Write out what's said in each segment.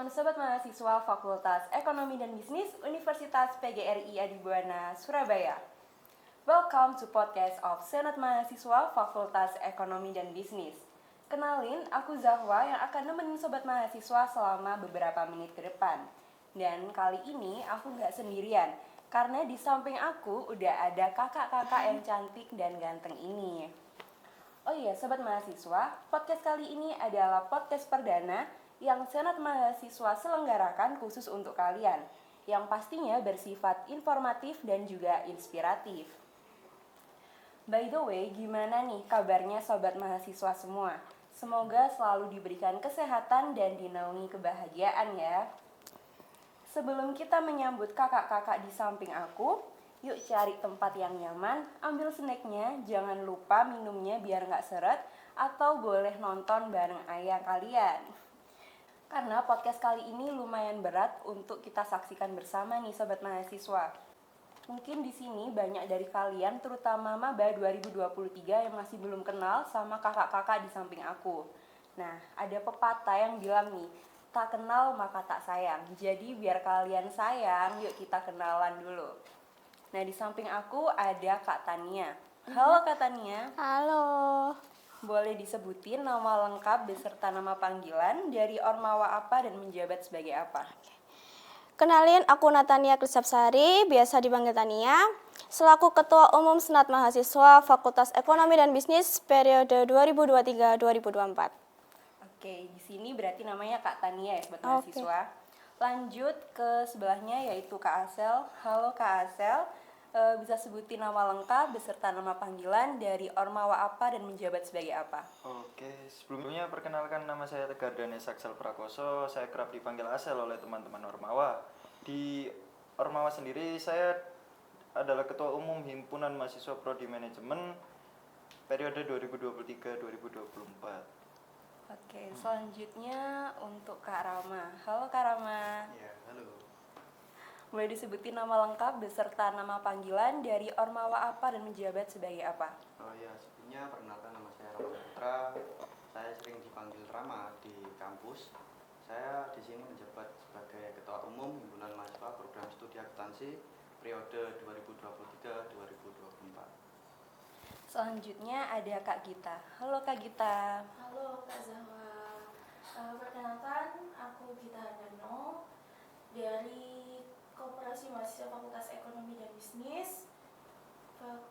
teman-teman sobat mahasiswa Fakultas Ekonomi dan Bisnis Universitas PGRI Adibuana, Surabaya. Welcome to podcast of Senat Mahasiswa Fakultas Ekonomi dan Bisnis. Kenalin, aku Zahwa yang akan nemenin sobat mahasiswa selama beberapa menit ke depan. Dan kali ini aku nggak sendirian, karena di samping aku udah ada kakak-kakak yang cantik dan ganteng ini. Oh iya, sobat mahasiswa, podcast kali ini adalah podcast perdana yang Senat Mahasiswa selenggarakan khusus untuk kalian, yang pastinya bersifat informatif dan juga inspiratif. By the way, gimana nih kabarnya sobat mahasiswa semua? Semoga selalu diberikan kesehatan dan dinaungi kebahagiaan ya. Sebelum kita menyambut kakak-kakak di samping aku, yuk cari tempat yang nyaman, ambil snacknya, jangan lupa minumnya biar nggak seret, atau boleh nonton bareng ayah kalian. Karena podcast kali ini lumayan berat untuk kita saksikan bersama nih sobat mahasiswa. Mungkin di sini banyak dari kalian, terutama maba 2023 yang masih belum kenal sama kakak-kakak di samping aku. Nah, ada pepatah yang bilang nih, tak kenal maka tak sayang. Jadi biar kalian sayang, yuk kita kenalan dulu. Nah, di samping aku ada Kak Tania. Halo Kak Tania. Halo. Boleh disebutin nama lengkap beserta nama panggilan, dari ormawa apa dan menjabat sebagai apa? Kenalin, aku Natania Krisapsari, biasa dipanggil Tania, selaku Ketua Umum Senat Mahasiswa Fakultas Ekonomi dan Bisnis periode 2023-2024. Oke, di sini berarti namanya Kak Tania ya sobat mahasiswa. Lanjut ke sebelahnya yaitu Kak Asel. Halo Kak Asel. Bisa sebutin nama lengkap beserta nama panggilan, dari ormawa apa dan menjabat sebagai apa? Oke, sebelumnya perkenalkan, nama saya Tegar Danes Aksel Prakoso. Saya kerap dipanggil Asel oleh teman-teman ormawa. Di ormawa sendiri saya adalah Ketua Umum Himpunan Mahasiswa Prodi Manajemen periode 2023-2024. Oke, selanjutnya untuk Kak Rama. Halo Kak Rama. Ya, halo. Boleh disebutin nama lengkap beserta nama panggilan, dari ormawa apa dan menjabat sebagai apa? Oh ya, sebelumnya perkenalkan, nama saya Rama Putra. Saya sering dipanggil Rama di kampus. Saya di sini menjabat sebagai Ketua Umum Himpunan Mahasiswa Program Studi Akuntansi periode 2023-2024. Selanjutnya ada Kak Gita. Halo Kak Gita. Halo Kak Zahwa, perkenalkan aku Gita Handano dari Koperasi Mahasiswa Fakultas Ekonomi dan Bisnis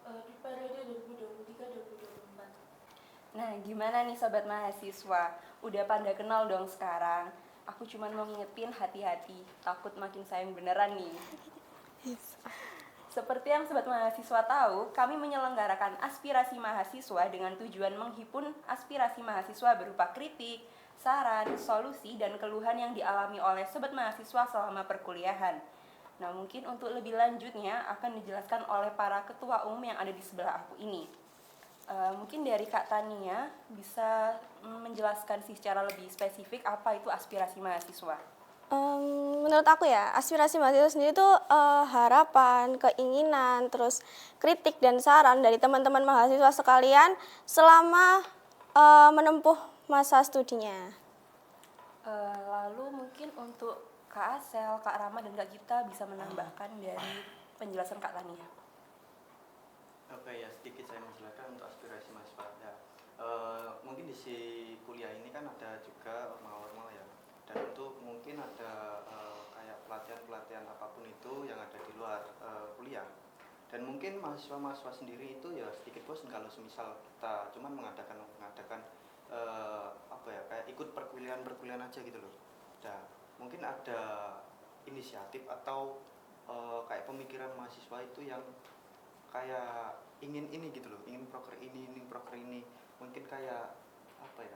di periode 2023-2024. Nah, gimana nih sobat mahasiswa? Udah pada kenal dong sekarang. Aku cuma mau ngingetin, hati-hati, takut makin sayang beneran nih. Seperti yang sobat mahasiswa tahu, kami menyelenggarakan aspirasi mahasiswa dengan tujuan menghimpun aspirasi mahasiswa berupa kritik, saran, solusi, dan keluhan yang dialami oleh sobat mahasiswa selama perkuliahan. Nah, mungkin untuk lebih lanjutnya akan dijelaskan oleh para ketua umum yang ada di sebelah aku ini. Mungkin dari Kak Tania bisa menjelaskan secara lebih spesifik apa itu aspirasi mahasiswa. Menurut aku ya, aspirasi mahasiswa sendiri itu harapan, keinginan, terus kritik dan saran dari teman-teman mahasiswa sekalian selama menempuh masa studinya. Lalu mungkin untuk Kak Asel, Kak Rama, dan Kak Gita bisa menambahkan dari penjelasan Kak Tania. Oke ya, sedikit saya menjelaskan untuk aspirasi mahasiswa. Ya, mungkin di si kuliah ini kan ada juga ormawa-ormawa ya. Dan untuk mungkin ada kayak pelatihan-pelatihan apapun itu yang ada di luar kuliah. Dan mungkin mahasiswa-mahasiswa sendiri itu ya sedikit bosan kalau semisal kita cuman mengadakan apa ya, kayak ikut perkuliahan aja gitu loh. Nah, mungkin ada inisiatif atau kayak pemikiran mahasiswa itu yang kayak ingin ini gitu loh, ingin proker ini, mungkin kayak apa ya,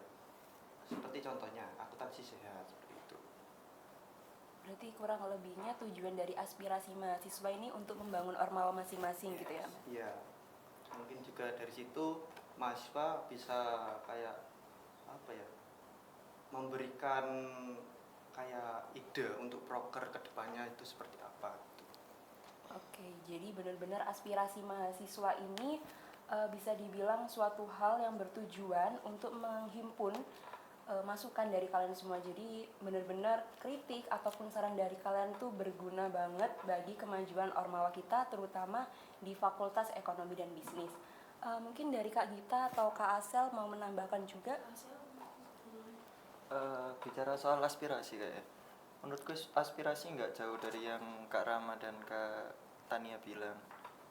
seperti contohnya akuntansi sehat seperti itu. Berarti kurang lebihnya tujuan dari aspirasi mahasiswa ini untuk membangun ormawa masing-masing gitu ya? Iya, mungkin juga dari situ mahasiswa bisa kayak apa ya, memberikan kayak ide untuk proker kedepannya itu seperti apa. Oke, jadi benar-benar aspirasi mahasiswa ini bisa dibilang suatu hal yang bertujuan untuk menghimpun masukan dari kalian semua. Jadi benar-benar kritik ataupun saran dari kalian tuh berguna banget bagi kemajuan Ormawa kita, terutama di Fakultas Ekonomi dan Bisnis. Mungkin dari Kak Gita atau Kak Asel mau menambahkan juga? Bicara soal aspirasi kayak, menurutku aspirasi nggak jauh dari yang Kak Rama dan Kak Tania bilang.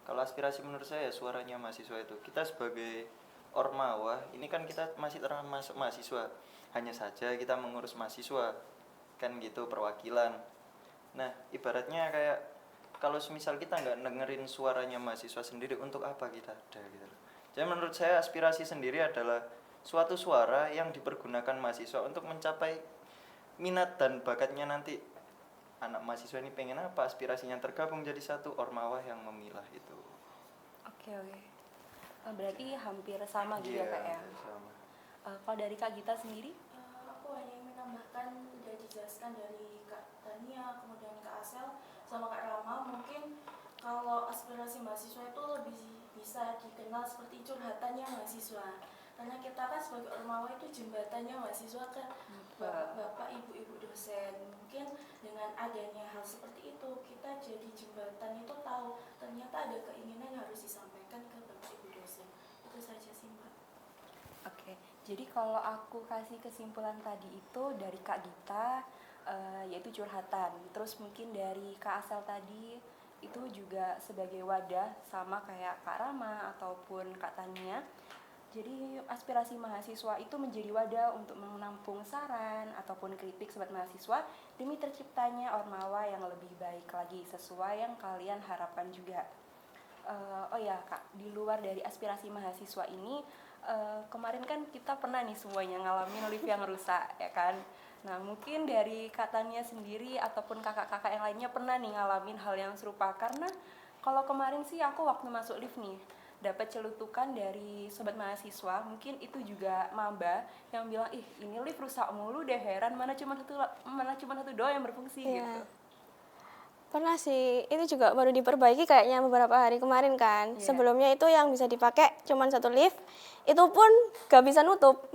Kalau aspirasi menurut saya suaranya mahasiswa itu, kita sebagai Ormawa ini kan kita masih termasuk mahasiswa, hanya saja kita mengurus mahasiswa kan gitu, perwakilan. Nah ibaratnya kayak kalau semisal kita nggak dengerin suaranya mahasiswa sendiri, untuk apa kita ada gitu loh. Jadi menurut saya aspirasi sendiri adalah suatu suara yang dipergunakan mahasiswa untuk mencapai minat dan bakatnya nanti. Anak mahasiswa ini pengen apa, aspirasinya tergabung jadi satu, Ormawa yang memilah itu. Oke. Berarti hampir sama gitu ya Kak ya? Sama. Kalau dari Kak Gita sendiri? Aku hanya ingin menambahkan sudah dijelaskan dari Kak Tania, kemudian Kak Asel, sama Kak Rama. Mungkin kalau aspirasi mahasiswa itu lebih bisa dikenal seperti curhatannya mahasiswa. Karena kita kan sebagai Ormawa itu jembatannya mahasiswa ke bapak-bapak, ibu-ibu dosen. Mungkin dengan adanya hal seperti itu, kita jadi jembatan itu tahu ternyata ada keinginan yang harus disampaikan ke bapak ibu dosen. Itu saja sih Mbak. Oke, jadi kalau aku kasih kesimpulan tadi itu dari Kak Gita, yaitu curhatan. Terus mungkin dari Kak Asel tadi itu juga sebagai wadah sama kayak Kak Rama ataupun Kak Tania. Jadi aspirasi mahasiswa itu menjadi wadah untuk menampung saran ataupun kritik sobat mahasiswa demi terciptanya Ormawa yang lebih baik lagi sesuai yang kalian harapkan juga. Oh ya Kak, di luar dari aspirasi mahasiswa ini, kemarin kan kita pernah nih semuanya ngalamin lift yang rusak ya kan. Nah mungkin dari Kak Tania sendiri ataupun kakak-kakak yang lainnya pernah nih ngalamin hal yang serupa. Karena kalau kemarin sih aku waktu masuk lift nih dapat celutukan dari sobat mahasiswa, mungkin itu juga maba yang bilang, ih ini lift rusak mulu deh, heran mana cuma satu doang yang berfungsi gitu. Pernah sih, itu juga baru diperbaiki kayaknya beberapa hari kemarin kan. Iya. Sebelumnya itu yang bisa dipakai cuma satu lift, itu pun gak bisa nutup.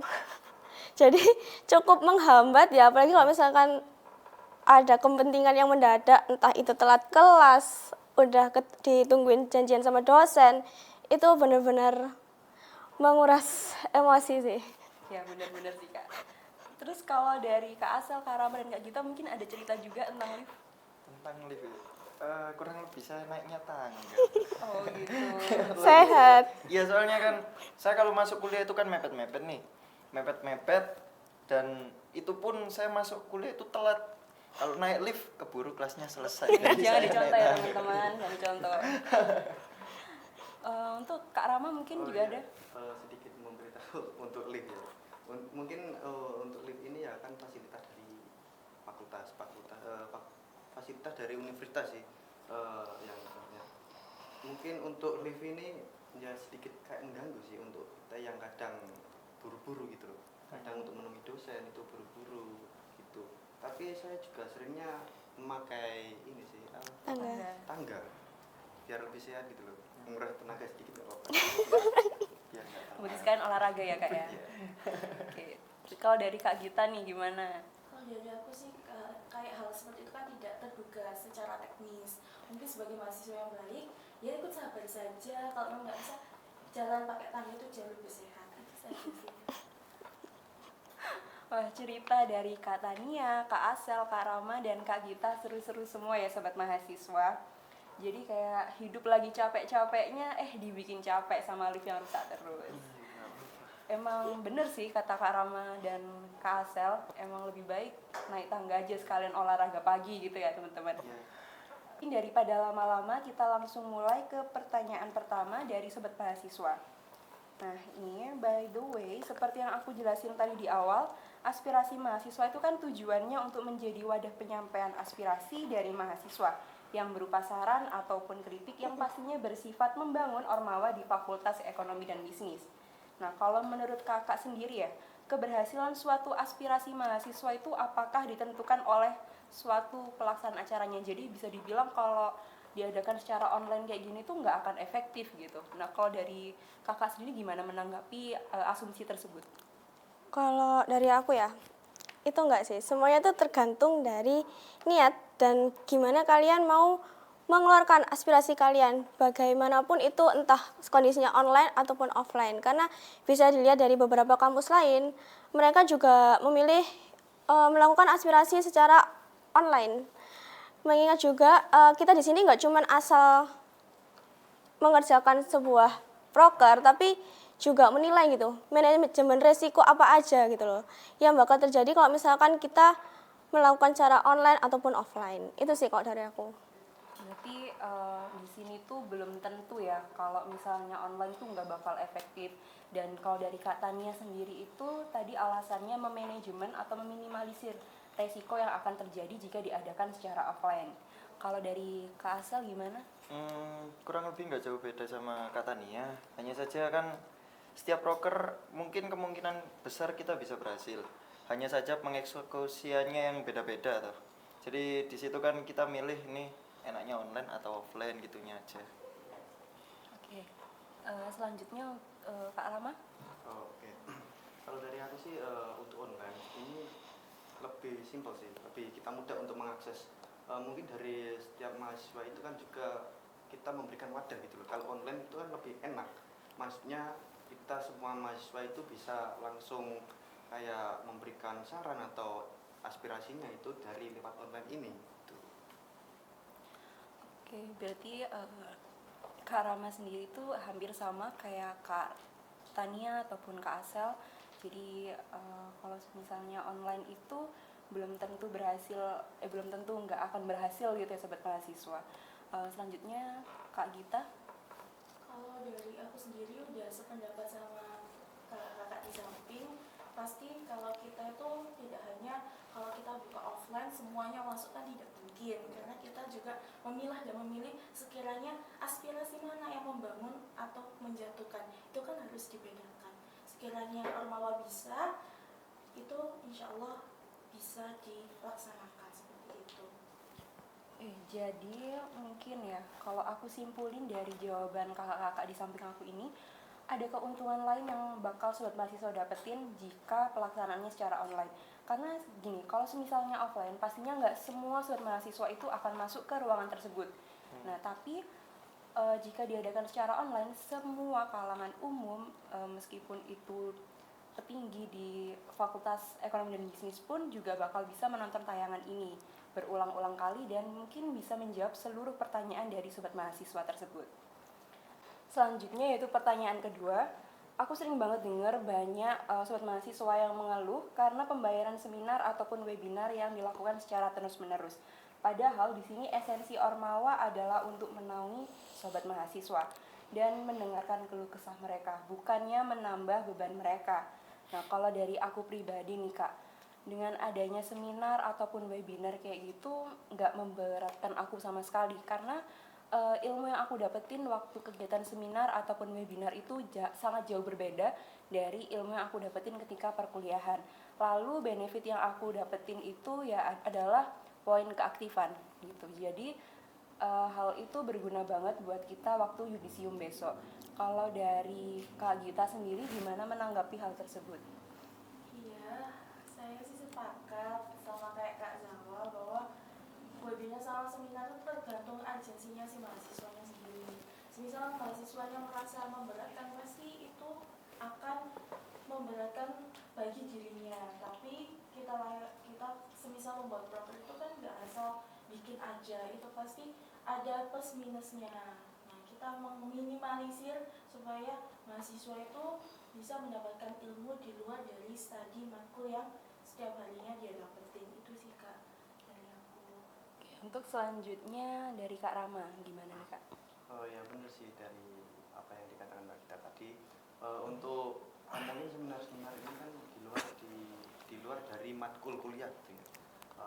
Jadi cukup menghambat ya, apalagi kalau misalkan ada kepentingan yang mendadak, entah itu telat kelas, udah ditungguin janjian sama dosen, itu benar-benar menguras emosi sih. Ya benar-benar sih Kak. Terus kalau dari Kak Asel, Kak Rama, dan Kak Gita mungkin ada cerita juga tentang lift? Tentang lift kurang lebih saya naiknya tangga. Oh gitu. Sehat. Iya soalnya kan saya kalau masuk kuliah itu kan mepet-mepet nih, mepet-mepet, dan itu pun saya masuk kuliah itu telat. Kalau naik lift keburu kelasnya selesai. Jadi Jangan saya dicontoh naik ya tangga. teman-teman, jangan dicontoh. Untuk Kak Rama mungkin juga ada? Sedikit memberitahu untuk lift ya. Mungkin untuk lift ini ya kan fasilitas dari fasilitas dari universitas sih yang sebenarnya. Mungkin untuk lift ini ya sedikit kayak mengganggu sih untuk kita yang kadang buru-buru gitu loh. Kadang untuk menemui dosen itu buru-buru gitu. Tapi saya juga seringnya memakai ini sih tangga biar lebih sehat gitu loh. Menguras tenaga sedikit nggak apa-apa. Biar nggak terlalu. Memutuskan olahraga ya Kak ya? Iya. Oke. Kalau dari Kak Gita nih gimana? Kalau dari aku sih kayak hal seperti itu kan tidak terduga secara teknis. Mungkin sebagai mahasiswa yang baik, ya ikut sabar saja. Kalau memang nggak bisa jalan pakai tangga itu jauh lebih sehat. Itu saja sih. Wah, cerita dari Kak Tania, Kak Asel, Kak Rama, dan Kak Gita seru-seru semua ya sobat mahasiswa. Jadi kayak hidup lagi capek-capeknya, dibikin capek sama lift yang rusak terus. Emang bener sih kata Kak Rama dan Kak Asel, emang lebih baik naik tangga aja sekalian olahraga pagi gitu ya teman-teman. Ini daripada lama-lama, kita langsung mulai ke pertanyaan pertama dari sobat mahasiswa. Nah ini by the way, seperti yang aku jelasin tadi di awal, aspirasi mahasiswa itu kan tujuannya untuk menjadi wadah penyampaian aspirasi dari mahasiswa yang berupa saran ataupun kritik yang pastinya bersifat membangun Ormawa di Fakultas Ekonomi dan Bisnis. Nah, kalau menurut kakak sendiri ya, keberhasilan suatu aspirasi mahasiswa itu apakah ditentukan oleh suatu pelaksanaan acaranya? Jadi bisa dibilang kalau diadakan secara online kayak gini tuh nggak akan efektif gitu. Nah, kalau dari kakak sendiri gimana menanggapi asumsi tersebut? Kalau dari aku ya, itu enggak sih. Semuanya itu tergantung dari niat dan gimana kalian mau mengeluarkan aspirasi kalian. Bagaimanapun itu entah kondisinya online ataupun offline. Karena bisa dilihat dari beberapa kampus lain, mereka juga memilih melakukan aspirasi secara online. Mengingat juga kita di sini nggak cuma asal mengerjakan sebuah proker, tapi juga menilai gitu, manajemen resiko apa aja gitu loh, yang bakal terjadi kalau misalkan kita melakukan cara online ataupun offline. Itu sih kalau dari aku. Berarti di sini tuh belum tentu ya kalau misalnya online tuh nggak bakal efektif. Dan kalau dari Kak Tania sendiri itu tadi alasannya memanajemen atau meminimalisir resiko yang akan terjadi jika diadakan secara offline. Kalau dari Kak Asel gimana? Kurang lebih nggak jauh beda sama Kak Tania. Hanya saja kan setiap proker mungkin kemungkinan besar kita bisa berhasil. Hanya saja pengeksekusiannya yang beda-beda tuh. Jadi di situ kan kita milih nih enaknya online atau offline gitunya aja. Oke. Selanjutnya Kak Rama? Oke. Kalau dari aku sih untuk online ini lebih simpel sih, lebih kita mudah untuk mengakses. Mungkin dari setiap mahasiswa itu kan juga kita memberikan wadah gitu loh. Kalau online itu kan lebih enak. Maksudnya kita semua mahasiswa itu bisa langsung kayak memberikan saran atau aspirasinya itu dari lewat online ini. Gitu. Oke, berarti Kak Rama sendiri itu hampir sama kayak Kak Tania ataupun Kak Asel. Jadi kalau misalnya online itu belum tentu belum tentu nggak akan berhasil gitu ya sobat mahasiswa. Selanjutnya Kak Gita. Kalau dari aku sendiri udah sependapat sama kakak-kakak di samping. Pasti kalau kita itu tidak hanya kalau kita buka offline semuanya masuk kan tidak mungkin, karena kita juga memilah dan memilih sekiranya aspirasi mana yang membangun atau menjatuhkan, itu kan harus dibedakan. Sekiranya Ormawa bisa, itu insya Allah bisa dilaksanakan seperti itu. Jadi mungkin ya kalau aku simpulin dari jawaban kakak-kakak di samping aku ini, ada keuntungan lain yang bakal sobat mahasiswa dapetin jika pelaksanaannya secara online. Karena gini, kalau misalnya offline pastinya nggak semua sobat mahasiswa itu akan masuk ke ruangan tersebut. Nah tapi jika diadakan secara online, semua kalangan umum meskipun itu petinggi di Fakultas Ekonomi dan Bisnis pun juga bakal bisa menonton tayangan ini berulang-ulang kali dan mungkin bisa menjawab seluruh pertanyaan dari sobat mahasiswa tersebut. Selanjutnya yaitu pertanyaan kedua. Aku sering banget dengar banyak sobat mahasiswa yang mengeluh karena pembayaran seminar ataupun webinar yang dilakukan secara terus-menerus. Padahal di sini esensi Ormawa adalah untuk menaungi sobat mahasiswa dan mendengarkan keluh kesah mereka, bukannya menambah beban mereka. Nah, kalau dari aku pribadi nih Kak, dengan adanya seminar ataupun webinar kayak gitu nggak memberatkan aku sama sekali karena ilmu yang aku dapetin waktu kegiatan seminar ataupun webinar itu sangat jauh berbeda dari ilmu yang aku dapetin ketika perkuliahan. Lalu benefit yang aku dapetin itu ya adalah poin keaktifan gitu. Jadi hal itu berguna banget buat kita waktu yudisium besok. Kalau dari Kak Gita sendiri gimana menanggapi hal tersebut? Iya, saya sih sepakat sama kayak Kak Zawa bahwa webinar sama seminar itu tergantung agensinya si mahasiswanya sendiri. Misal mahasiswanya merasa memberatkan, pasti itu akan memberatkan bagi dirinya. Tapi kita semisal membuat proker itu kan nggak asal bikin aja, itu pasti ada plus minusnya. Nah, kita meminimalisir supaya mahasiswa itu bisa mendapatkan ilmu di luar dari studi matkul yang setiap harinya dia dapetin. Itu sih Kak dari aku. Untuk selanjutnya dari Kak Rama, gimana nih Kak? Oh ya benar sih dari apa yang dikatakan Mbak Gita tadi. Untuk mungkin seminar-seminar ini kan di luar dari matkul kuliah gitu ya.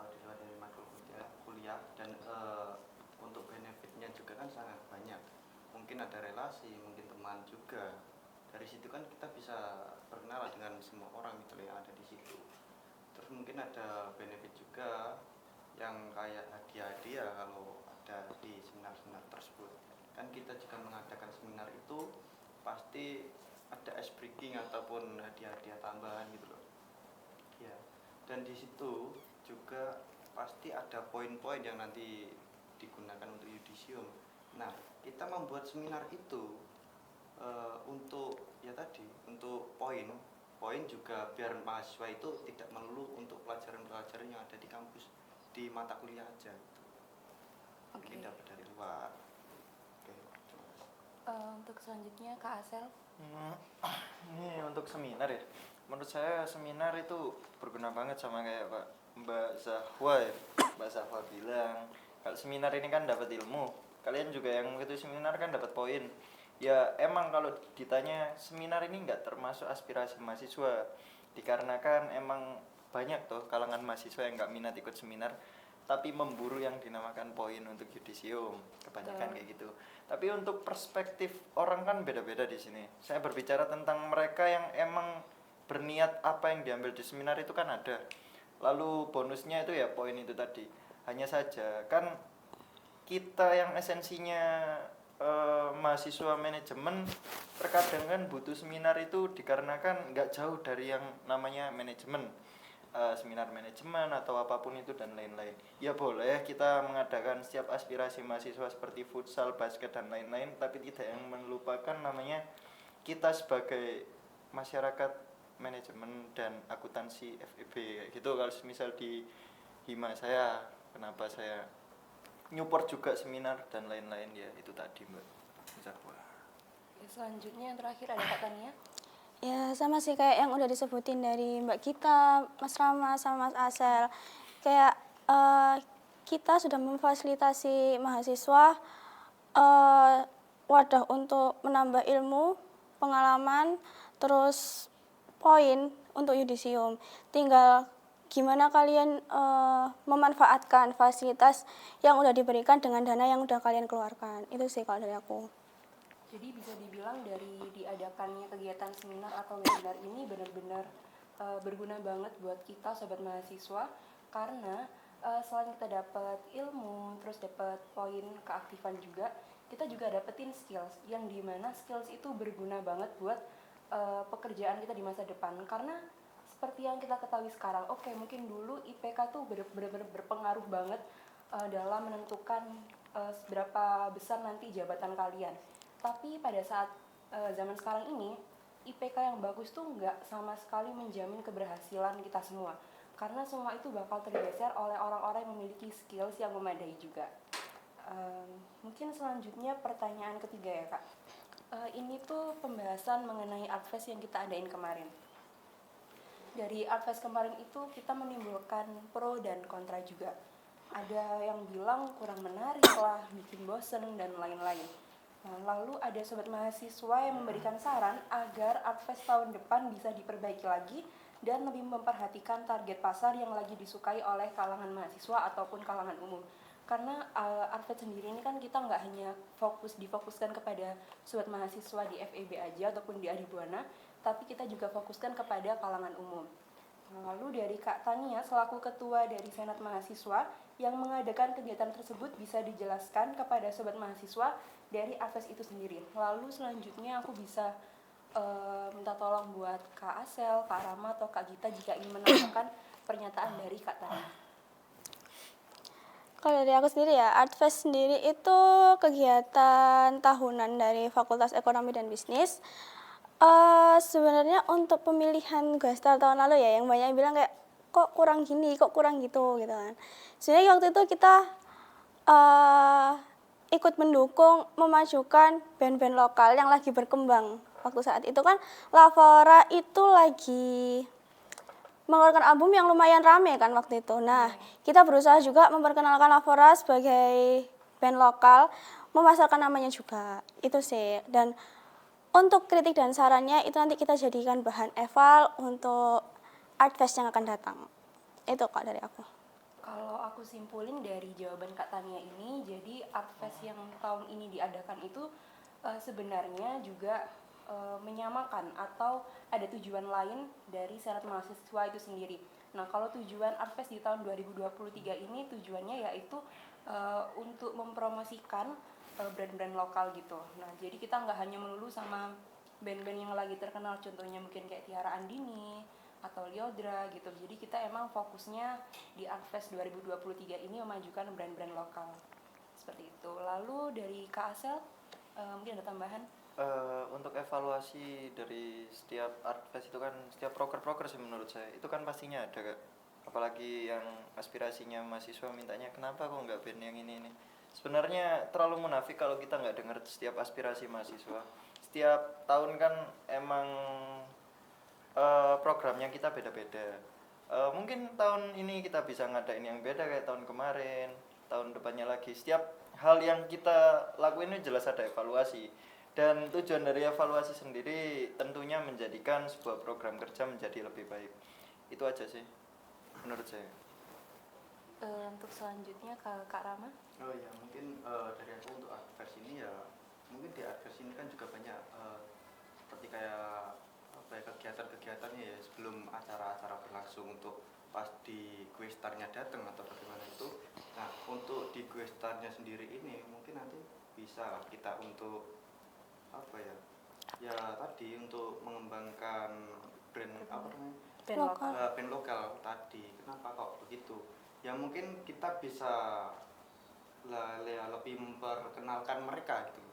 Di luar dari matkul kuliah dan untuk benefitnya juga kan sangat banyak. Mungkin ada relasi, mungkin teman juga. Dari situ kan kita bisa berkenalan dengan semua orang gitu yang ada di situ. Terus mungkin ada benefit juga yang kayak hadiah-hadiah kalau ada di seminar-seminar tersebut. Kan kita jika mengadakan seminar itu pasti ada ice breaking ataupun hadiah-hadiah tambahan gitu loh. dan di situ juga pasti ada poin-poin yang nanti digunakan untuk yudisium. Nah, kita membuat seminar itu untuk ya tadi, untuk poin juga biar mahasiswa itu tidak melulu untuk pelajaran-pelajaran yang ada di kampus, di mata kuliah aja gitu. Mungkin dapat dari luar. Oke, terima kasih. Untuk selanjutnya Kak Asel. Ini untuk seminar ya. Menurut saya seminar itu berguna banget, sama kayak Mbak Zahwa ya. Mbak Zahwa bilang kalau seminar ini kan dapat ilmu. Kalian juga yang itu seminar kan dapat poin. Ya emang kalau ditanya seminar ini nggak termasuk aspirasi mahasiswa, dikarenakan emang banyak tuh kalangan mahasiswa yang nggak minat ikut seminar, tapi memburu yang dinamakan poin untuk yudisium, kebanyakan kayak gitu. Tapi untuk perspektif orang kan beda-beda di sini. Saya berbicara tentang mereka yang emang berniat apa yang diambil di seminar itu kan ada. Lalu bonusnya itu ya poin itu tadi. Hanya saja kan kita yang esensinya mahasiswa manajemen terkadang kan butuh seminar itu dikarenakan nggak jauh dari yang namanya manajemen, seminar manajemen atau apapun itu dan lain-lain. Ya boleh kita mengadakan setiap aspirasi mahasiswa seperti futsal, basket dan lain-lain, tapi tidak yang melupakan namanya kita sebagai masyarakat manajemen dan akuntansi FEB gitu. Kalau misal di hima saya, kenapa saya nyupport juga seminar dan lain-lain, ya itu tadi Mbak Zahwa. Selanjutnya yang terakhir ada Kak Tania. Ya sama sih kayak yang udah disebutin dari Mbak Gita, Mas Rama, sama Mas Asel. Kayak kita sudah memfasilitasi mahasiswa wadah untuk menambah ilmu, pengalaman, terus poin untuk yudisium. Tinggal gimana kalian memanfaatkan fasilitas yang udah diberikan dengan dana yang udah kalian keluarkan. Itu sih kalau dari aku. Jadi bisa dibilang dari diadakannya kegiatan seminar atau webinar ini benar-benar berguna banget buat kita sobat mahasiswa, karena selain kita dapat ilmu, terus dapat poin keaktifan juga, kita juga dapetin skills yang dimana skills itu berguna banget buat pekerjaan kita di masa depan. Karena seperti yang kita ketahui sekarang, oke, mungkin dulu IPK tuh benar-benar berpengaruh banget dalam menentukan seberapa besar nanti jabatan kalian. Tapi pada saat zaman sekarang ini, IPK yang bagus tuh nggak sama sekali menjamin keberhasilan kita semua. Karena semua itu bakal tergeser oleh orang-orang yang memiliki skills yang memadai juga. Mungkin selanjutnya pertanyaan ketiga ya Kak. Ini tuh pembahasan mengenai Artfest yang kita adain kemarin. Dari Artfest kemarin itu kita menimbulkan pro dan kontra juga. Ada yang bilang kurang menarik lah, bikin bosen dan lain-lain. Lalu ada sobat mahasiswa yang memberikan saran agar Artfest tahun depan bisa diperbaiki lagi dan lebih memperhatikan target pasar yang lagi disukai oleh kalangan mahasiswa ataupun kalangan umum. Karena Artfest sendiri ini kan kita nggak hanya difokuskan kepada sobat mahasiswa di FEB aja ataupun di Adibuana, tapi kita juga fokuskan kepada kalangan umum. Lalu dari Kak Tania selaku ketua dari Senat Mahasiswa yang mengadakan kegiatan tersebut bisa dijelaskan kepada sobat mahasiswa dari Artfest itu sendiri. Lalu selanjutnya aku bisa minta tolong buat Kak Asel, Kak Rama, atau Kak Gita jika ingin menambahkan pernyataan dari Kak Tania. Kalau dari aku sendiri ya, Artfest sendiri itu kegiatan tahunan dari Fakultas Ekonomi dan Bisnis. Sebenarnya untuk pemilihan Gastar tahun lalu ya, yang banyak yang bilang kayak kok kurang gini, kok kurang gitu kan. Sebenarnya waktu itu kita ikut mendukung memajukan band-band lokal yang lagi berkembang. Waktu saat itu kan Lavora itu lagi mengeluarkan album yang lumayan rame kan waktu itu. Nah, kita berusaha juga memperkenalkan Lavora sebagai band lokal, memasarkan namanya juga. Itu sih. Dan untuk kritik dan sarannya itu nanti kita jadikan bahan eval untuk Artfest yang akan datang. Itu kok dari aku. Kalau aku simpulin dari jawaban Kak Tania ini, jadi Artfest yang tahun ini diadakan itu sebenarnya juga menyamakan atau ada tujuan lain dari Senat Mahasiswa itu sendiri. Nah, kalau tujuan Artfest di tahun 2023 ini tujuannya yaitu untuk mempromosikan brand-brand lokal gitu. Nah, jadi kita nggak hanya melulu sama band-band yang lagi terkenal, contohnya mungkin kayak Tiara Andini atau Liodra gitu. Jadi kita emang fokusnya di Artfest 2023 ini memajukan brand-brand lokal seperti itu. Lalu dari Kak Asel mungkin ada tambahan? Untuk evaluasi dari setiap art fest itu kan setiap proker-proker sih menurut saya itu kan pastinya ada Kak. Apalagi yang aspirasinya mahasiswa mintanya kenapa kok nggak band yang ini. Sebenarnya terlalu munafik kalau kita nggak dengar setiap aspirasi mahasiswa. Setiap tahun kan emang programnya kita beda-beda. Mungkin tahun ini kita bisa ngadain yang beda kayak tahun kemarin, tahun depannya lagi. Setiap hal yang kita lakuin ini jelas ada evaluasi. Dan tujuan dari evaluasi sendiri tentunya menjadikan sebuah program kerja menjadi lebih baik. Itu aja sih menurut saya. Untuk selanjutnya Kak Rama. Oh ya, mungkin dari aku untuk adverse ini ya, mungkin di adverse ini kan juga banyak seperti kayak apa ya, kegiatan-kegiatannya ya sebelum acara-acara berlangsung untuk pas di gue starnya datang atau bagaimana itu. Nah, untuk di gue starnya sendiri ini mungkin nanti bisa kita untuk apa ya, ya tadi untuk mengembangkan brand apa namanya, Band lokal. band lokal tadi. Kenapa kok begitu? Ya mungkin kita bisa lebih memperkenalkan mereka gitu.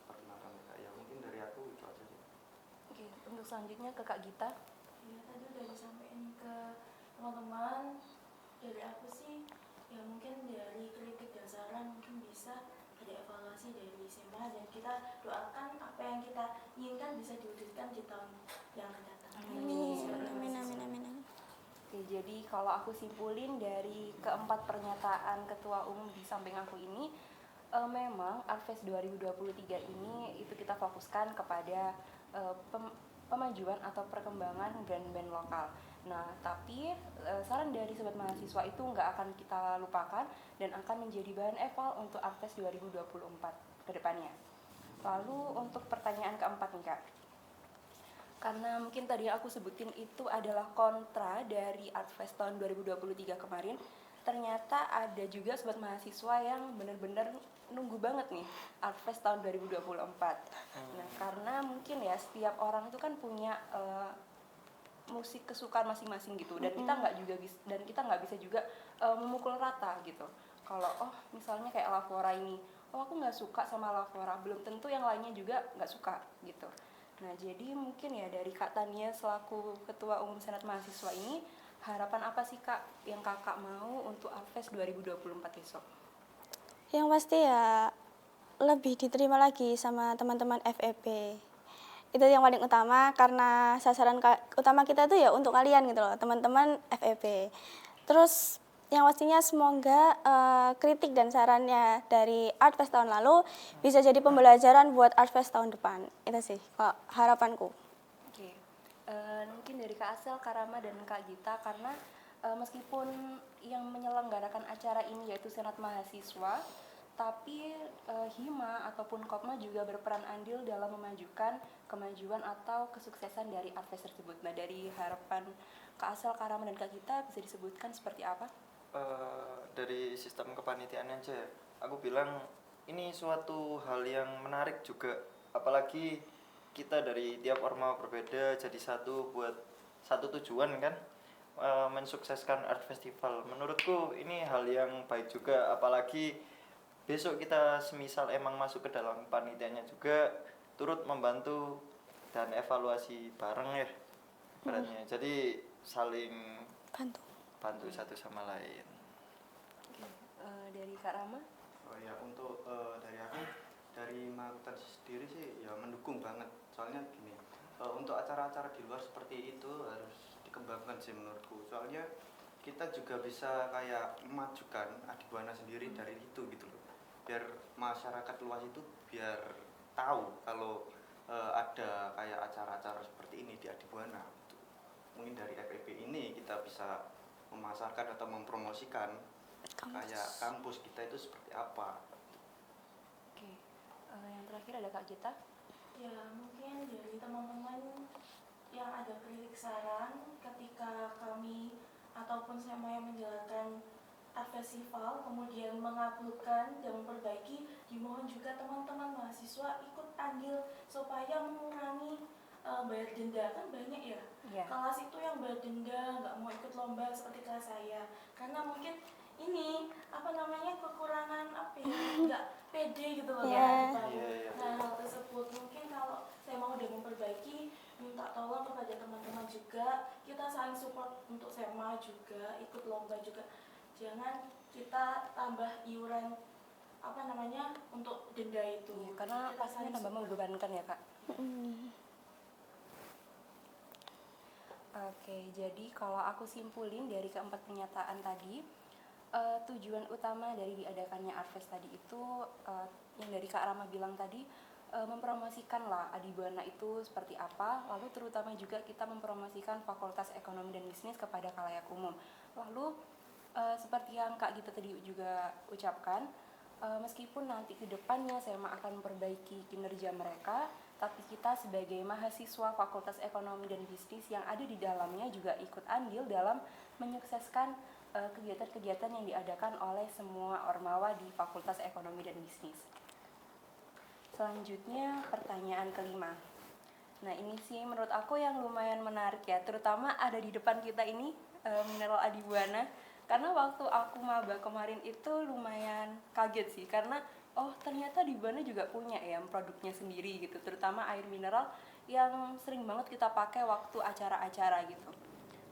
Perkenalkan mereka. Ya mungkin dari aku itu aja sih. Oke, untuk selanjutnya ke Kak Gita. Ya tadi udah disampaikan ke teman-teman. Dari aku sih ya mungkin dari kritik dan saran mungkin bisa ada evaluasi dari SMA dan kita doakan apa yang kita inginkan bisa diwujudkan di tahun yang akan datang. Amin. Oke, jadi kalau aku simpulin dari keempat pernyataan ketua umum di samping aku ini, memang Artfest 2023 ini itu kita fokuskan kepada pemajuan atau perkembangan brand-brand lokal. Nah, tapi saran dari sobat mahasiswa itu nggak akan kita lupakan dan akan menjadi bahan eval untuk Artfest 2024 ke depannya. Lalu untuk pertanyaan keempat nih Kak, karena mungkin tadi aku sebutin itu adalah kontra dari Artfest tahun 2023 kemarin, ternyata ada juga sobat mahasiswa yang benar-benar nunggu banget nih Artfest tahun 2024. Nah, karena mungkin ya setiap orang itu kan punya musik kesukaan masing-masing gitu, dan kita nggak bisa juga memukul rata gitu. Kalau misalnya kayak Lavora ini, aku nggak suka sama Lavora, belum tentu yang lainnya juga nggak suka gitu. Nah, jadi mungkin ya dari Kak Tania selaku Ketua Umum Senat Mahasiswa ini, harapan apa sih Kak yang Kakak mau untuk Artfest 2024 besok? Yang pasti ya lebih diterima lagi sama teman-teman FEB. Itu yang paling utama karena sasaran utama kita itu ya untuk kalian gitu loh, teman-teman FEB. Terus yang pastinya semoga kritik dan sarannya dari Artfest tahun lalu bisa jadi pembelajaran buat Artfest tahun depan. Itu sih kok harapanku. Oke. Mungkin dari Kak Asel, Kak Rama, dan Kak Gita, karena meskipun yang menyelenggarakan acara ini yaitu Senat Mahasiswa, tapi Hima ataupun Kopma juga berperan andil dalam memajukan kemajuan atau kesuksesan dari Artfest tersebut. Nah, dari harapan Kak Asel, Kak Rama, dan Kak Gita bisa disebutkan seperti apa? Dari sistem kepanitiaan aja, aku bilang ini suatu hal yang menarik juga. Apalagi kita dari tiap ormawa berbeda jadi satu buat satu tujuan kan, mensukseskan art festival. Menurutku ini hal yang baik juga, apalagi besok kita semisal emang masuk ke dalam panitianya juga turut membantu dan evaluasi bareng ya ibaratnya. Jadi saling bantu satu sama lain. Oke. Dari Kak Rama? Oh ya, untuk dari aku, dari Makutan sendiri sih ya mendukung banget. Soalnya gini, untuk acara-acara di luar seperti itu harus dikembangkan sih menurutku. Soalnya kita juga bisa kayak memajukan Adibuana sendiri dari itu gitu loh. Biar masyarakat luas itu biar tahu kalau ada kayak acara-acara seperti ini di Adibuana gitu. Mungkin dari FEB ini kita bisa memasarkan atau mempromosikan kayak kampus kita itu seperti apa. Oke. Yang terakhir ada Kak Gita. Ya mungkin dari teman-teman yang ada kritik saran ketika kami ataupun saya yang menjalankan art festival kemudian mengabulkan dan memperbaiki, dimohon juga teman-teman mahasiswa ikut andil supaya mengurangi bayar denda kan banyak ya. Iya. Kelas itu yang bayar denda nggak mau ikut lomba seperti kelas saya karena mungkin ini apa namanya kekurangan apa ya nggak pede gitu loh Iya. Kak, di Iya, iya. Nah hal tersebut mungkin kalau saya mau udah memperbaiki minta tolong kepada teman-teman juga kita saling support untuk SEMA juga ikut lomba juga jangan kita tambah iuran apa namanya untuk denda itu. Iya, karena Kita pastinya saling tambah support. membebankan ya Kak. Oke, jadi kalau aku simpulin dari keempat pernyataan tadi, tujuan utama dari diadakannya Arves tadi itu yang dari Kak Rama bilang tadi mempromosikan lah Adibuana itu seperti apa, lalu terutama juga kita mempromosikan Fakultas Ekonomi dan Bisnis kepada khalayak umum. Lalu seperti yang Kak Gita tadi juga ucapkan, meskipun nanti ke depannya SEMA akan memperbaiki kinerja mereka, tapi kita sebagai mahasiswa Fakultas Ekonomi dan Bisnis yang ada di dalamnya juga ikut andil dalam menyukseskan kegiatan-kegiatan yang diadakan oleh semua ormawa di Fakultas Ekonomi dan Bisnis. Selanjutnya pertanyaan kelima. Nah ini sih menurut aku yang lumayan menarik ya, terutama ada di depan kita ini mineral Adibuana. Karena waktu aku maba kemarin itu lumayan kaget sih, karena oh ternyata Adibuana juga punya ya produknya sendiri gitu, terutama air mineral yang sering banget kita pakai waktu acara-acara gitu.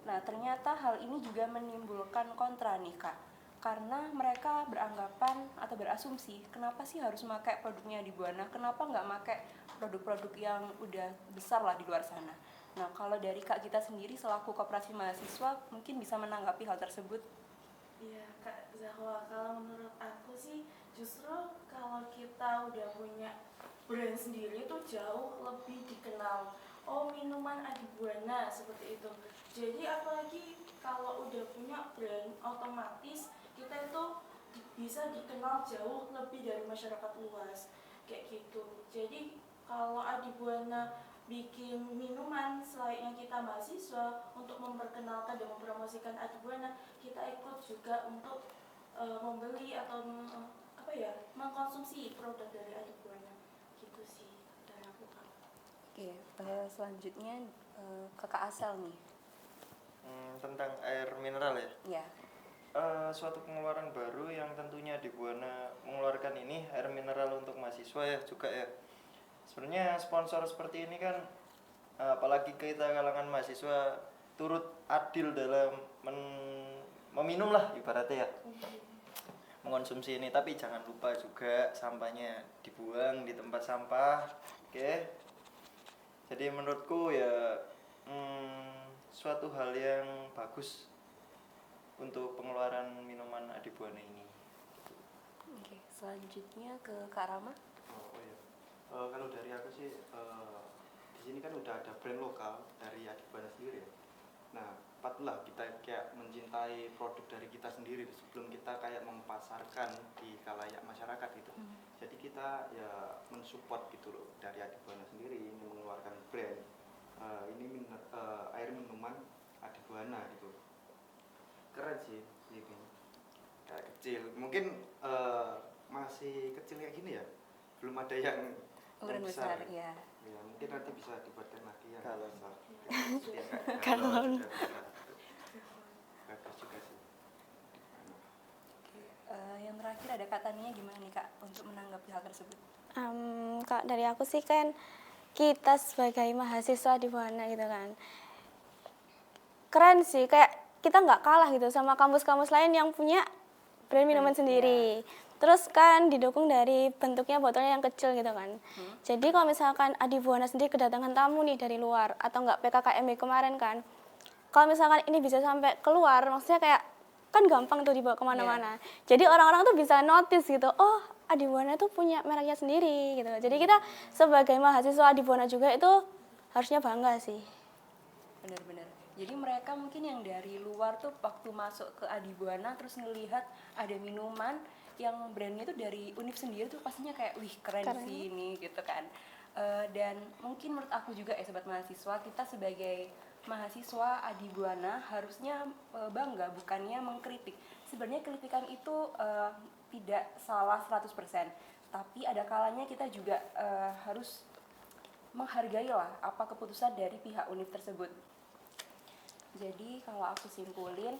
Nah ternyata hal ini juga menimbulkan kontra nih Kak, karena mereka beranggapan atau berasumsi kenapa sih harus pakai produknya Adibuana, kenapa nggak pakai produk-produk yang udah besar lah di luar sana. Nah kalau dari Kak Gita sendiri selaku koperasi mahasiswa mungkin bisa menanggapi hal tersebut. Iya Kak Zahwa, kalau menurut aku sih justru kalau kita udah punya brand sendiri itu jauh lebih dikenal. Oh minuman Adibuana seperti itu. Jadi apalagi kalau udah punya brand otomatis kita itu bisa dikenal jauh lebih dari masyarakat luas kayak gitu. Jadi kalau Adibuana bikin minuman selayaknya kita mahasiswa untuk memperkenalkan dan mempromosikan Adibuana, kita ikut juga untuk membeli atau mengkonsumsi produk dari Adibuana gitu sih dari aku Kak. Oke, selanjutnya ke Kak Asel nih. Tentang air mineral ya. Ya. Suatu pengeluaran baru yang tentunya Adibuana mengeluarkan ini air mineral untuk mahasiswa ya juga ya. Sebenarnya sponsor seperti ini kan apalagi kita kalangan mahasiswa turut adil dalam meminum lah ibaratnya ya, mengonsumsi ini, tapi jangan lupa juga sampahnya dibuang di tempat sampah. Oke. Jadi menurutku ya suatu hal yang bagus untuk pengeluaran minuman Adibuana ini. Oke, selanjutnya ke Kak Rama. iya. Kalau dari aku sih di sini kan udah ada brand lokal dari Adibuana sendiri ya. Nah, patutlah kita kayak mencintai produk dari kita sendiri sebelum kita kayak mempasarkan di khalayak masyarakat gitu. Jadi kita ya mensupport gitu loh dari Adibuana sendiri ini mengeluarkan brand air minuman Adibuana gitu. Keren sih ini. Kayak kecil. Mungkin masih kecil kayak gini ya. Belum ada yang Ukuran besar ya. Ya, mungkin nanti bisa dibuatkan lagi yang Galon. besar. Galon. Bagus juga sih. Yang terakhir ada Kak Tania, gimana nih Kak untuk menanggapi hal tersebut? Kak dari aku sih kan kita sebagai mahasiswa di Buana gitu kan, keren sih, kayak kita nggak kalah gitu sama kampus-kampus lain yang punya brand minuman sendiri. Terus kan didukung dari bentuknya botolnya yang kecil gitu kan. Jadi kalau misalkan Adibuana sendiri kedatangan tamu nih dari luar atau enggak PKKMB kemarin kan, kalau misalkan ini bisa sampai keluar, maksudnya kayak kan gampang tuh dibawa kemana-mana. Jadi orang-orang tuh bisa notice gitu, oh Adibuana tuh punya mereknya sendiri gitu. Jadi kita sebagai mahasiswa Adibuana juga itu harusnya bangga sih. Benar-benar. Jadi mereka mungkin yang dari luar tuh waktu masuk ke Adibuana terus ngelihat ada minuman yang brandnya tuh dari Univ sendiri tuh pastinya kayak wih keren sih ini gitu kan. Dan mungkin menurut aku juga ya sobat mahasiswa, kita sebagai mahasiswa Adibuana harusnya bangga, bukannya mengkritik. Sebenarnya kritikan itu tidak salah 100%, tapi ada kalanya kita juga harus menghargailah apa keputusan dari pihak univ tersebut. Jadi kalau aku simpulin,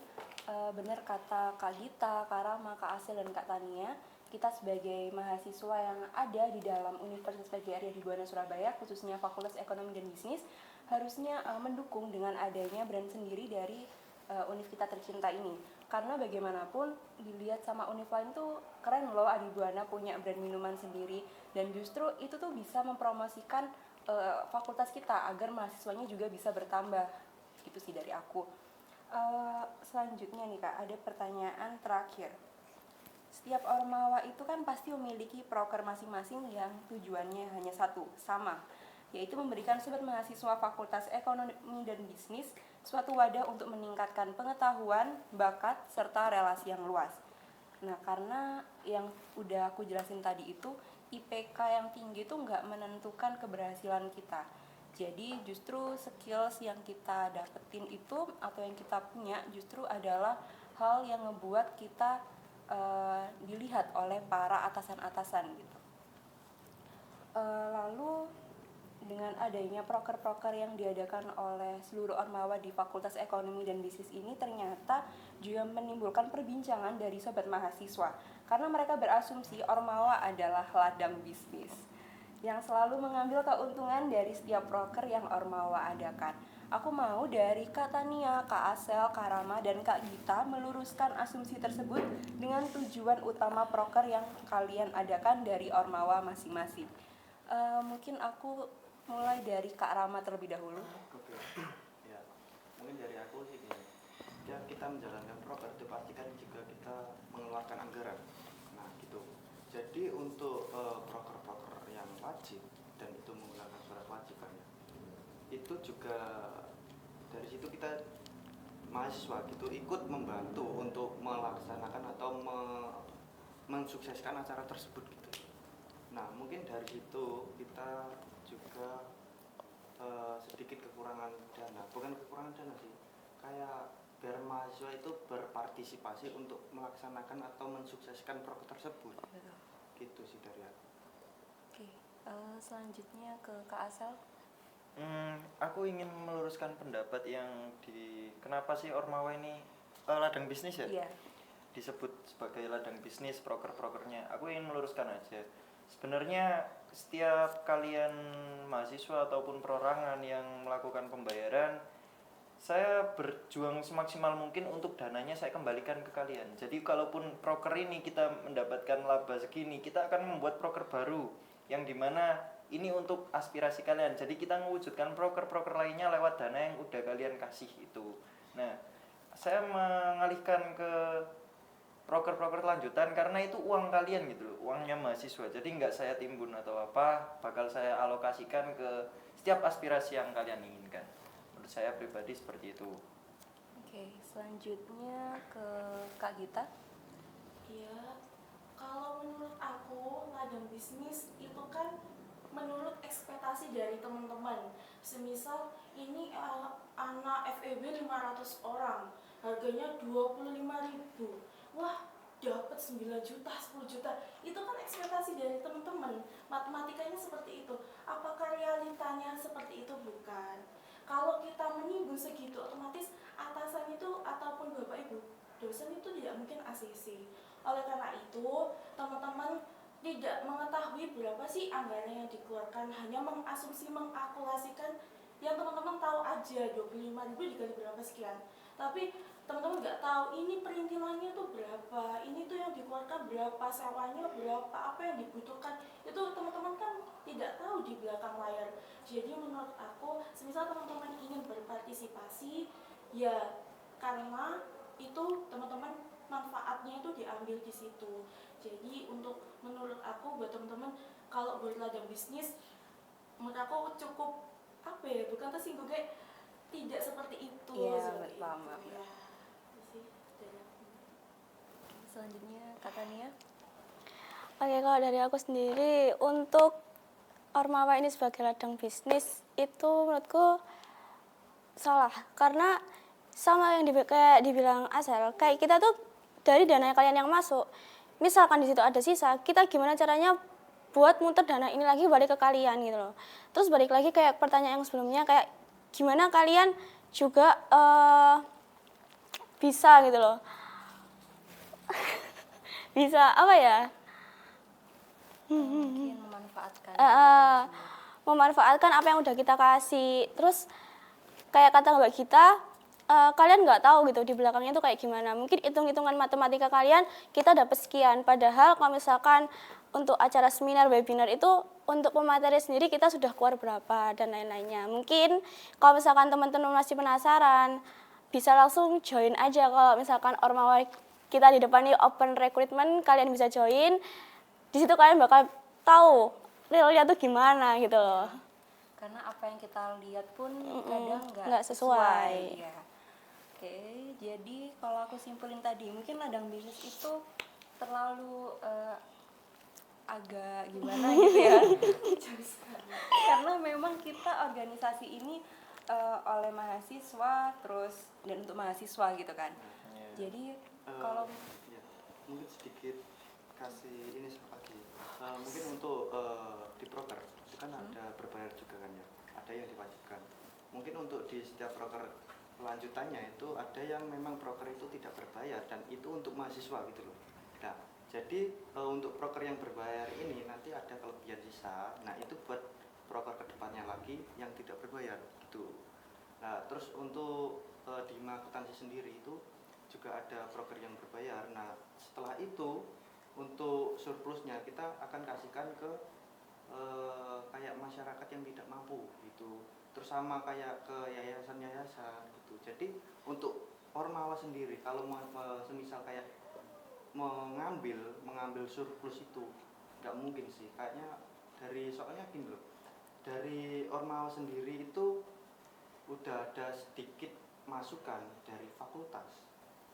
benar kata Kak Gita, Kak Rama, Kak Asel, dan Kak Tania, kita sebagai mahasiswa yang ada di dalam Universitas PGRI di Buana Surabaya, khususnya Fakultas Ekonomi dan Bisnis, harusnya mendukung dengan adanya brand sendiri dari univ kita tercinta ini. Karena bagaimanapun dilihat sama univ lain tuh keren loh, Adi Buana punya brand minuman sendiri, dan justru itu tuh bisa mempromosikan fakultas kita agar mahasiswanya juga bisa bertambah. Gitu sih dari aku. Selanjutnya nih Kak, ada pertanyaan terakhir. Setiap ormawa itu kan pasti memiliki proker masing-masing yang tujuannya hanya satu, sama, yaitu memberikan sobat mahasiswa Fakultas Ekonomi dan Bisnis suatu wadah untuk meningkatkan pengetahuan, bakat, serta relasi yang luas. Nah, karena yang udah aku jelasin tadi itu, IPK yang tinggi itu nggak menentukan keberhasilan kita. Jadi justru skills yang kita dapetin itu atau yang kita punya justru adalah hal yang ngebuat kita dilihat oleh para atasan-atasan gitu. Lalu dengan adanya proker-proker yang diadakan oleh seluruh ormawa di Fakultas Ekonomi dan Bisnis ini ternyata juga menimbulkan perbincangan dari sobat mahasiswa karena mereka berasumsi ormawa adalah ladang bisnis yang selalu mengambil keuntungan dari setiap proker yang ormawa adakan. Aku mau dari Kak Tania, Kak Asel, Kak Rama, dan Kak Gita meluruskan asumsi tersebut dengan tujuan utama proker yang kalian adakan dari ormawa masing-masing. Mungkin aku mulai dari Kak Rama terlebih dahulu. Oke. Ya, mungkin dari aku sih gini. Ya, kita menjalankan proker itu pastikan juga kita mengeluarkan anggaran. Nah, gitu. Jadi untuk proker-proker yang wajib dan itu menggunakan surat wajib kan ya. Itu juga dari situ kita mahasiswa gitu ikut membantu untuk melaksanakan atau mensukseskan acara tersebut gitu. Nah, mungkin dari situ kita juga sedikit kekurangan dana, bukan kekurangan dana sih, kayak biar mahasiswa itu berpartisipasi untuk melaksanakan atau mensukseskan proker tersebut. Betul. Gitu sih dari aku. Oke, selanjutnya ke Kak Asel. Aku ingin meluruskan pendapat yang kenapa sih ormawa ini ladang bisnis ya? Iya. Disebut sebagai ladang bisnis proker-prokernya. Aku ingin meluruskan aja. Sebenarnya setiap kalian mahasiswa ataupun perorangan yang melakukan pembayaran, saya berjuang semaksimal mungkin untuk dananya saya kembalikan ke kalian. Jadi kalaupun proker ini kita mendapatkan laba segini, kita akan membuat proker baru yang dimana ini untuk aspirasi kalian. Jadi kita mewujudkan proker-proker lainnya lewat dana yang udah kalian kasih itu. Nah, saya mengalihkan ke proker-proker lanjutan karena itu uang kalian gitu loh, uangnya mahasiswa. Jadi nggak saya timbun atau apa, bakal saya alokasikan ke setiap aspirasi yang kalian inginkan. Menurut saya pribadi seperti itu. Oke, selanjutnya ke Kak Gita. Iya, kalau menurut aku ladang bisnis itu kan menurut ekspektasi dari teman-teman. Semisal ini anak FEB 500 orang, harganya 25.000. Wah, dapat 9 juta, 10 juta. Itu kan ekspektasi dari teman-teman. Matematikanya seperti itu. Apakah realitanya seperti itu? Bukan. Kalau kita menyinggung segitu, otomatis atasan itu ataupun Bapak Ibu dosen itu tidak mungkin ACC. Oleh karena itu, teman-teman tidak mengetahui berapa sih anggaran yang dikeluarkan, hanya mengasumsi, mengakulasikan yang teman-teman tahu aja 25.000 dikali berapa sekian. Tapi teman-teman nggak tahu ini perintilannya tuh berapa, ini tuh yang dikeluarkan berapa, sewanya berapa, apa yang dibutuhkan, itu teman-teman kan tidak tahu di belakang layar. Jadi menurut aku, semisal teman-teman ingin berpartisipasi, ya karena itu teman-teman manfaatnya itu diambil di situ. Jadi menurut aku buat teman-teman kalau berladang bisnis, menurut aku cukup apa ya, bukan tersinggung kayak tidak seperti itu. Iya, paham. Ya, sih dari aku. Selanjutnya Kak Tania. Oke, kalau dari aku sendiri untuk ormawa ini sebagai ladang bisnis itu menurutku salah, karena sama yang kayak dibilang Asel, kayak kita tuh dari dana kalian yang masuk, misalkan di situ ada sisa, kita gimana caranya buat muter dana ini lagi balik ke kalian gitu loh. Terus balik lagi kayak pertanyaan yang sebelumnya, kayak gimana kalian juga bisa gitu loh. Bisa apa ya? Mungkin memanfaatkan Memanfaatkan apa yang udah kita kasih. Terus kayak kata Mbak Gita, kalian nggak tahu gitu di belakangnya tuh kayak gimana. Mungkin hitung-hitungan matematika kalian kita dapat sekian, padahal kalau misalkan untuk acara seminar, webinar itu untuk pemateri sendiri kita sudah keluar berapa dan lain-lainnya. Mungkin kalau misalkan teman-teman masih penasaran, bisa langsung join aja. Kalau misalkan Ormawa kita di depan ini open recruitment, kalian bisa join. Di situ kalian bakal tahu realnya tuh gimana gitu loh. karena apa yang kita lihat pun kadang nggak sesuai. Ya. Oke, jadi kalau aku simpulin tadi, mungkin ladang bisnis itu terlalu agak gimana gitu ya. Karena memang kita organisasi ini oleh mahasiswa terus dan untuk mahasiswa gitu kan. Jadi kalau ya, mungkin sedikit kasih ini lagi. Mungkin untuk di proker itu kan ada berbayar juga kan ya, ada yang diwajibkan. Mungkin untuk di setiap proker lanjutannya itu ada yang memang proker itu tidak berbayar dan itu untuk mahasiswa gitu loh. Nah, jadi untuk proker yang berbayar ini nanti ada kelebihan sisa. Nah, itu buat proker kedepannya lagi yang tidak berbayar gitu. Nah, terus untuk di akuntansi sendiri itu juga ada proker yang berbayar. Nah, setelah itu untuk surplusnya kita akan kasihkan ke kayak masyarakat yang tidak mampu gitu. Terus sama kayak ke yayasan-yayasan gitu. Jadi untuk Ormawa sendiri kalau mau semisal kayak mengambil surplus itu nggak mungkin sih. Kayaknya soalnya gini loh. Dari Ormawa sendiri itu udah ada sedikit masukan dari fakultas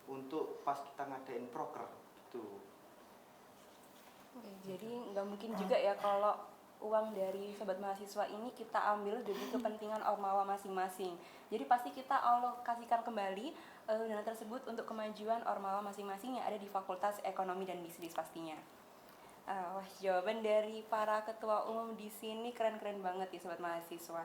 untuk pas kita ngadain proker gitu. Oke, jadi nggak mungkin juga ya kalau uang dari sobat mahasiswa ini kita ambil demi kepentingan Ormawa masing-masing. Jadi pasti kita alokasikan kembali dana tersebut untuk kemajuan Ormawa masing-masing yang ada di Fakultas Ekonomi dan Bisnis pastinya. Wah, jawaban dari para ketua umum di sini keren-keren banget ya sobat mahasiswa.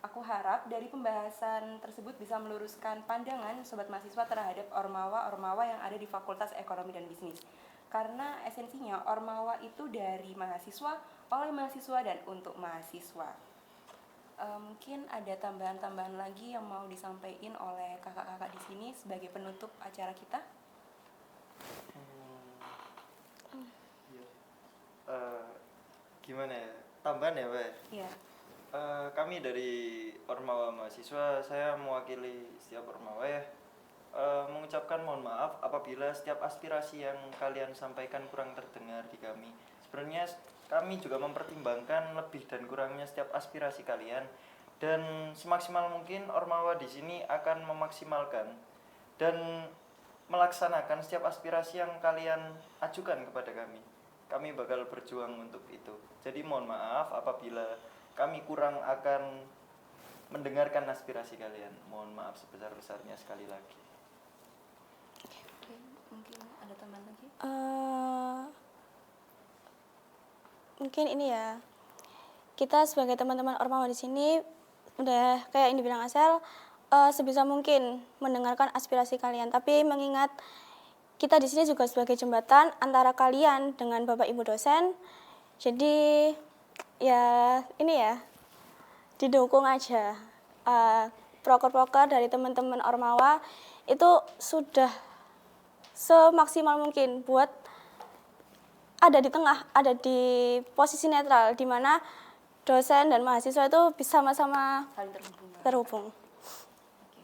Aku harap dari pembahasan tersebut bisa meluruskan pandangan sobat mahasiswa terhadap Ormawa yang ada di Fakultas Ekonomi dan Bisnis. Karena esensinya Ormawa itu dari mahasiswa, oleh mahasiswa, dan untuk mahasiswa. Mungkin ada tambahan-tambahan lagi yang mau disampaikan oleh kakak-kakak di sini sebagai penutup acara kita. Gimana ya? Tambahan ya, Pak? Iya. Kami dari Ormawa mahasiswa, saya mewakili setiap Ormawa ya, mengucapkan mohon maaf apabila setiap aspirasi yang kalian sampaikan kurang terdengar di kami. Sebenarnya kami juga mempertimbangkan lebih dan kurangnya setiap aspirasi kalian, dan semaksimal mungkin Ormawa di sini akan memaksimalkan dan melaksanakan setiap aspirasi yang kalian ajukan kepada kami. Kami bakal berjuang untuk itu. Jadi mohon maaf apabila kami kurang akan mendengarkan aspirasi kalian. Mohon maaf sebesar-besarnya sekali lagi. Oke, mungkin ada tambahan lagi? Mungkin ini ya, kita sebagai teman-teman Ormawa di sini udah kayak yang dibilang Asel, sebisa mungkin mendengarkan aspirasi kalian, tapi mengingat kita di sini juga sebagai jembatan antara kalian dengan Bapak Ibu dosen. Jadi ya ini ya, didukung aja. Proker-proker dari teman-teman Ormawa itu sudah semaksimal mungkin buat ada di tengah, ada di posisi netral, di mana dosen dan mahasiswa itu bisa sama-sama Saling terhubung. Oke.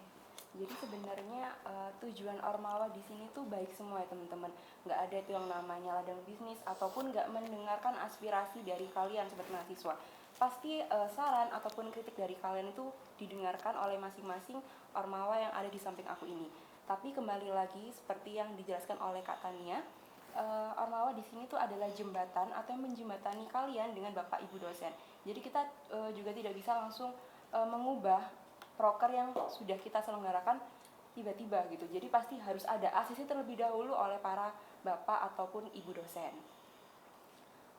Jadi sebenarnya tujuan Ormawa di sini tuh baik semua ya teman-teman. Nggak ada itu yang namanya ladang bisnis ataupun nggak mendengarkan aspirasi dari kalian sobat mahasiswa. Pasti saran ataupun kritik dari kalian itu didengarkan oleh masing-masing Ormawa yang ada di samping aku ini. Tapi kembali lagi seperti yang dijelaskan oleh Kak Tania, Ormawa di sini tuh adalah jembatan atau yang menjembatani kalian dengan Bapak Ibu dosen. Jadi kita juga tidak bisa langsung mengubah proker yang sudah kita selenggarakan tiba-tiba gitu. Jadi pasti harus ada asisi terlebih dahulu oleh para bapak ataupun ibu dosen.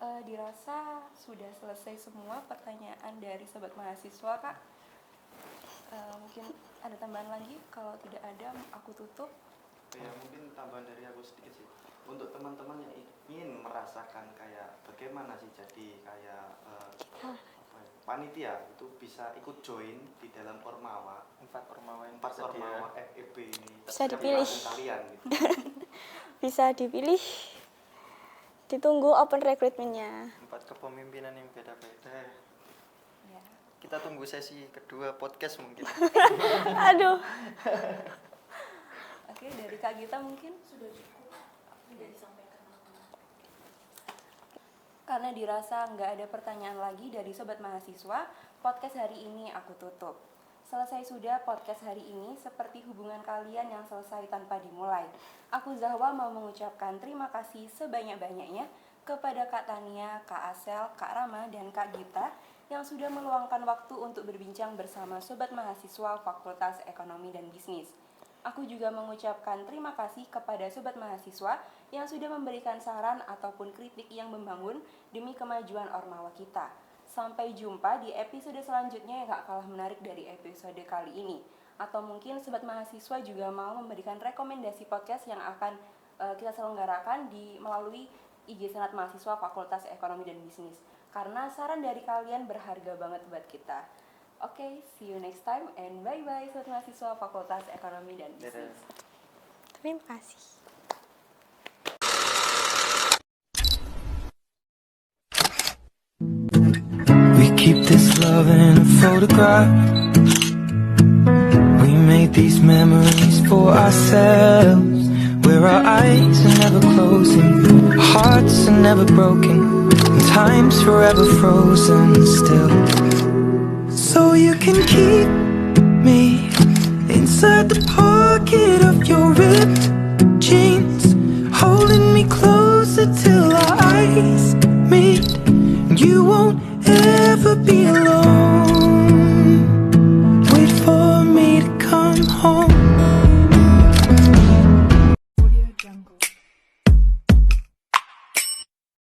Dirasa sudah selesai semua pertanyaan dari sobat mahasiswa, Kak. Mungkin ada tambahan lagi? Kalau tidak ada, aku tutup. Ya mungkin tambahan dari aku sedikit sih. Untuk teman-teman yang ingin merasakan kayak bagaimana sih jadi kayak panitia, itu bisa ikut join di dalam Ormawa. 4 Ormawa yang 4 tersedia. Ormawa FEB ini. Bisa dipilih. Kalian gitu. Bisa dipilih. Ditunggu open recruitment-nya. 4 kepemimpinan yang beda-beda. Ya. Kita tunggu sesi kedua podcast mungkin. Aduh. Oke, dari Kak Gita mungkin? Sudah cukup, tidak disampaikan. Karena dirasa nggak ada pertanyaan lagi dari sobat mahasiswa, podcast hari ini aku tutup. Selesai sudah podcast hari ini, seperti hubungan kalian yang selesai tanpa dimulai. Aku Zahwa mau mengucapkan terima kasih sebanyak-banyaknya kepada Kak Tania, Kak Asel, Kak Rama, dan Kak Gita yang sudah meluangkan waktu untuk berbincang bersama sobat mahasiswa Fakultas Ekonomi dan Bisnis. Aku juga mengucapkan terima kasih kepada sobat mahasiswa yang sudah memberikan saran ataupun kritik yang membangun demi kemajuan Ormawa kita. Sampai jumpa di episode selanjutnya yang gak kalah menarik dari episode kali ini. Atau mungkin sobat mahasiswa juga mau memberikan rekomendasi podcast yang akan kita selenggarakan melalui IG Senat Mahasiswa Fakultas Ekonomi dan Bisnis. Karena saran dari kalian berharga banget buat kita. Oke, see you next time and bye-bye sobat mahasiswa Fakultas Ekonomi dan Bisnis. Terima kasih. We keep this love in a photograph. We made these memories for ourselves, where our eyes are never closing, hearts are never broken, and time's forever frozen still. So you can keep me inside the pocket of your ripped jeans, holding me closer till our eyes meet. You won't ever be alone. Wait for me to come home.